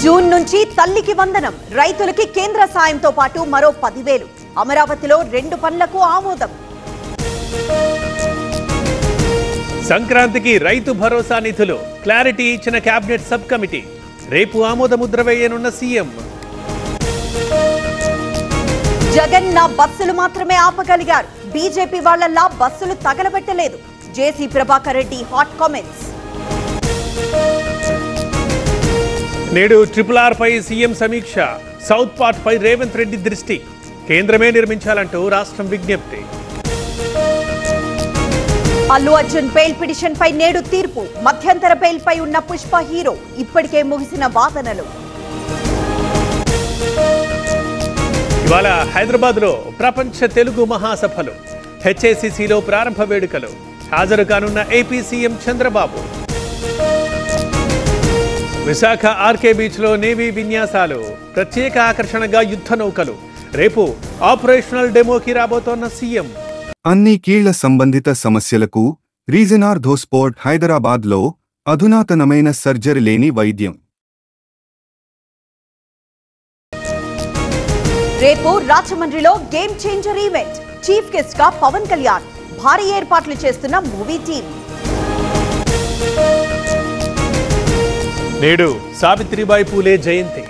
June నుంచి తల్లికి వందనం రైతులకి కేంద్ర సాయంతో పాటు మరో 10,000 అమరావతిలో 2 పనులకు ఆమోదం. సంక్రాంతికి రైతు భరోసా నిధులు క్లారిటీ ఇచ్చిన కేబినెట్ సబ్ కమిటీ. రేపు ఆమోద ముద్ర వేయనున్న సీఎం. జగన్ నా బస్సులు మాత్రమే ఆపగలిగారు, బీజేపీ వాళ్ళలా బస్సులు తగలబెట్టలేదు. జేసీ ప్రభాకర్ రెడ్డి హాట్ కామెంట్స్. నేడు RRR పై సీఎం సమీక్ష. సౌత్ పార్ట్ పై రేవంత్ రెడ్డి దృష్టి. కేంద్రమే నిర్మించాలంటూ రాష్ట్రం విజ్ఞప్తి. అల్లు అర్జున్ బెయిల్ పిటిషన్ పై నేడు తీర్పు. మధ్యంతర బెయిల్ పై ఉన్న పుష్ప హీరో. ఇప్పటికే ముగిసిన వాదనలు. ఇవాళ హైదరాబాద్ లో ప్రపంచ తెలుగు మహాసభలు. HACCలో ప్రారంభ వేడుకలు. హాజరు కానున్న AP CM Chandrababu. Visakha RK beach లో నేవీ విన్యాసాలు. ప్రత్యేక ఆకర్షణగా యుద్ధ నౌకలు. రేపు ఆపరేషనల్ డెమోకి రాబోతోన్న సీఎం. అన్ని కీళ్ల సంబంధిత సమస్యలకు రీజన్ ఆర్థోస్పోర్ట్ హైదరాబాద్ లో అధునాతనమైన సర్జరీ లేని వైద్యం. రేపు రాజమండ్రిలో game changer event. Chief guest గా పవన్ కళ్యాణ్. భారీ ఏర్పాట్లు చేస్తున్న మూవీ టీం. నేడు సావిత్రిబాయి పూలే జయంతి.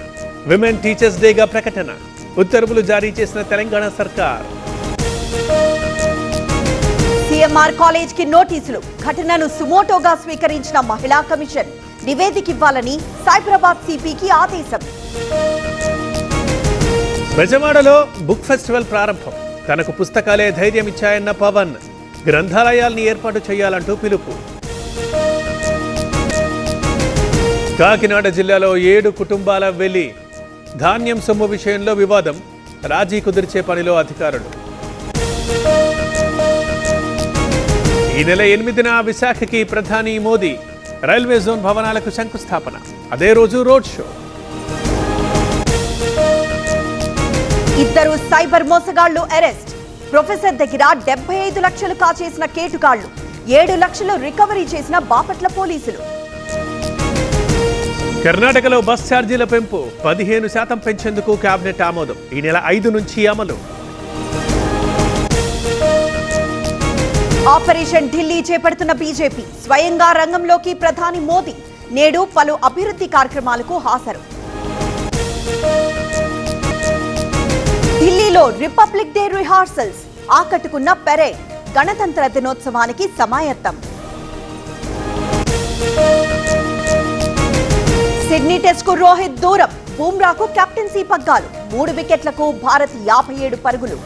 విమెన్ టీచర్స్ డేగా ప్రకటన. ఉత్తర్వులు జారీ చేసిన తెలంగాణ సర్కార్. సిఎంఆర్ కాలేజ్ కి నోటీసులు. ఘటనను సుమోటోగా స్వీకరించిన మహిళా కమిషన్. నివేదిక ఇవ్వాలని సైబరాబాద్ సిపికి ఆదేశం. బెజవాడలో బుక్ ఫెస్టివల్ ప్రారంభం. తనకు పుస్తకాలే ధైర్యం ఇచ్చాయన్న పవన్. గ్రంథాలయాల్ని ఏర్పాటు చేయాలంటూ పిలుపు. కాకినాడ జిల్లాలో 7 కుటుంబాల వెళ్లి ధాన్యం సొమ్ము విషయంలో వివాదం. రాజీ కుదిర్చే పనిలో అధికారులు. ఈ నెల 8న విశాఖకి ప్రధాని మోదీ. రైల్వే జోన్ భవనాలకు శంకుస్థాపన. అదే రోజు రోడ్ షో. ఇద్దరు సైబర్ మోసగాళ్లు అరెస్ట్. ప్రొఫెసర్ దగ్గర 75 లక్షలు కాచేసిన కేటుగాళ్లు. 7 లక్షలు రికవరీ చేసిన బాపట్ల పోలీసులు. కర్ణాటకలో బస్ ఛార్జీల పెంపు. 15% పెంచేందుకు కేబినెట్ ఆమోదం. ఈ నెల 5 నుంచి అమలు. ఆపరేషన్ ఢిల్లీ చేపడుతున్న బీజేపీ. స్వయంగా రంగంలోకి ప్రధాని మోదీ. నేడు పలు అభివృద్ధి కార్యక్రమాలకు హాజరు. ఢిల్లీలో రిపబ్లిక్ డే రిహార్సల్స్. ఆకట్టుకున్న పెరేడ్. గణతంత్ర దినోత్సవానికి సమాయత్తం. సిడ్నీ టెస్ట్ కు రోహిత్ దూరం. బూమ్రాకు కెప్టెన్సీ పగ్గాలు. 3 వికెట్లకు భారత్ 57 పరుగులు.